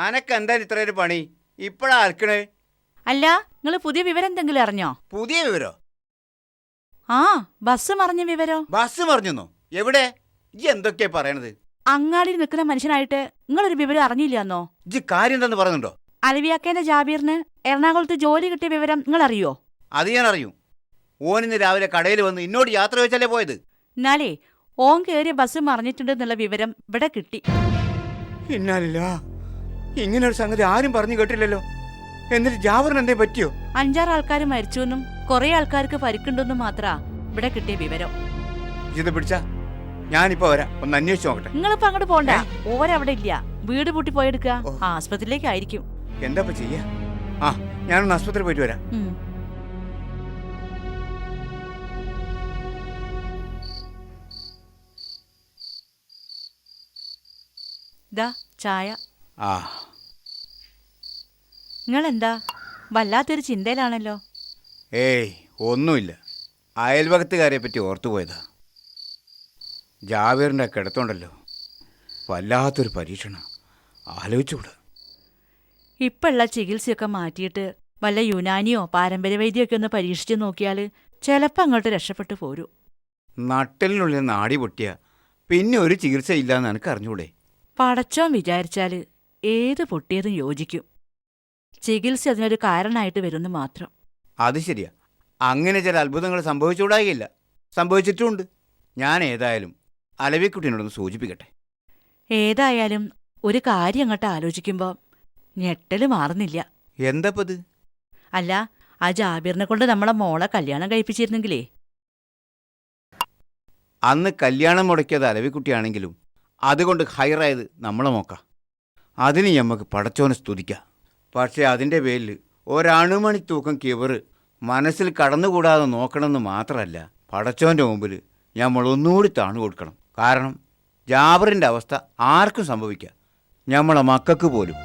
അനക്ക് എന്തായാലും ഇത്ര ഒരു പണി ഇപ്പഴാ അലക്കണേ? അല്ല, നിങ്ങൾ പുതിയ വിവരം എന്തെങ്കിലും അറിഞ്ഞോ? പുതിയ വിവരോ? ആ, ബസ് മറിഞ്ഞ വിവരോ? ബസ് മറിഞ്ഞെന്നോ? എവിടെ? ഇജ്ജ് എന്തൊക്കെയാ പറയണത്? അങ്ങാടിയിൽ നിൽക്കുന്ന മനുഷ്യനായിട്ട് നിങ്ങളൊരു വിവരം അറിഞ്ഞില്ലാന്നോ? ഇജ്ജ് കാര്യം എന്താന്ന് പറയുന്നുണ്ടോ? അലവിയാക്കേന്റെ ജാബീറിന് എറണാകുളത്ത് ജോലി കിട്ടിയ വിവരം നിങ്ങൾ അറിയോ? അത് ഞാൻ അറിയും. ഓനിന്ന് രാവിലെ കടയിൽ വന്ന് എന്നോട് യാത്ര വെച്ചല്ലേ പോയത്. എന്നാലേ ഓൻ കയറിയ ബസ് മറിഞ്ഞിട്ടുണ്ടെന്നുള്ള വിവരം ഇവിടെ കിട്ടി. ഇന്നാലില്ല, ഇങ്ങനൊരു സംഗതി ആരും പറഞ്ഞു കേട്ടില്ലല്ലോ. എന്നിട്ട് ജാബറിന് എന്തേ പറ്റിയോ? 5-6 ആൾക്കാർ മരിച്ചുവെന്നും കുറെ ആൾക്കാർക്ക് പരിക്കുണ്ടെന്നും മാത്രാ ഇവിടെ കിട്ടിയ വിവരം. ഇത് പിടിച്ചാ ഞാനിപ്പോ വരാം, ഒന്ന് അന്വേഷിച്ചു നോക്കട്ടെ. നിങ്ങളിപ്പോ അങ്ങോട്ട് പോണ്ട, ഓരവിടെ ഇല്ല, വീട് പൂട്ടി പോയെടുക്ക. ആസ്പത്രിയിലേക്കായിരിക്കും. എന്താ ചെയ്യാ? ആ, ഞാനൊന്ന് ആസ്പത്രി പോയിട്ട് വരാം. ദാ ചായ. ആ, നിങ്ങളെന്താ വല്ലാത്തൊരു ചിന്തയിലാണല്ലോ? ഏയ് ഒന്നുമില്ല, അയൽവകത്തുകാരെ പറ്റി ഓർത്തുപോയതാ. ജാവേറിൻ്റെ കിടത്തുണ്ടല്ലോ, വല്ലാത്തൊരു പരീക്ഷണം, ആലോചിച്ചുകൂടാ. ഇപ്പോഴുള്ള ചികിത്സയൊക്കെ മാറ്റിയിട്ട് വല്ല യുനാനിയോ പാരമ്പര്യ വൈദ്യമൊക്കെ ഒന്ന് പരീക്ഷിച്ച് നോക്കിയാൽ ചിലപ്പോൾ അങ്ങോട്ട് രക്ഷപ്പെട്ടു പോരൂ. നട്ടലിനുള്ളിൽ നാടി പൊട്ടിയ പിന്നെ ഒരു ചികിത്സ ഇല്ലാന്ന് എനിക്ക് അറിഞ്ഞൂടെ? പടച്ചോൻ വിചാരിച്ചാൽ ഏത് പൊട്ടിയതും യോജിക്കും. ചികിത്സ അതിനൊരു കാരണമായിട്ട് വരുന്നു മാത്രം. അത് ശരിയാ, അങ്ങനെ ചില അത്ഭുതങ്ങൾ സംഭവിച്ചുകൂടായില്ല, സംഭവിച്ചിട്ടുമുണ്ട്. ഞാൻ ഏതായാലും അലവിക്കുട്ടീനോടൊന്ന് സൂചിപ്പിക്കട്ടെ. ഏതായാലും ഒരു കാര്യം അങ്ങോട്ട് ആലോചിക്കുമ്പോൾ ഞെട്ടല് മാറുന്നില്ല. എന്തപ്പത്? അല്ല, ആ ജാബീറിനെ കൊണ്ട് നമ്മളെ മോളെ കല്യാണം കഴിപ്പിച്ചിരുന്നെങ്കിലേ. അന്ന് കല്യാണം മുടക്കിയത് അലവിക്കുട്ടിയാണെങ്കിലും അതുകൊണ്ട് ഹൈറായത് നമ്മളെ നോക്കാം. അതിന് ഞമ്മക്ക് പടച്ചോനെ സ്തുതിക്കാം. പക്ഷേ അതിൻ്റെ പേരിൽ ഒരണുമണി തൂക്കം കിവറ് മനസ്സിൽ കടന്നുകൂടാതെ നോക്കണമെന്ന് മാത്രമല്ല, പടച്ചോൻ്റെ മുമ്പിൽ നമ്മൾ ഒന്നുകൂടി താണു കൊടുക്കണം. കാരണം ജാബറിൻ്റെ അവസ്ഥ ആർക്കും സംഭവിക്കാം, നമ്മളെ മക്കൾക്ക് പോലും.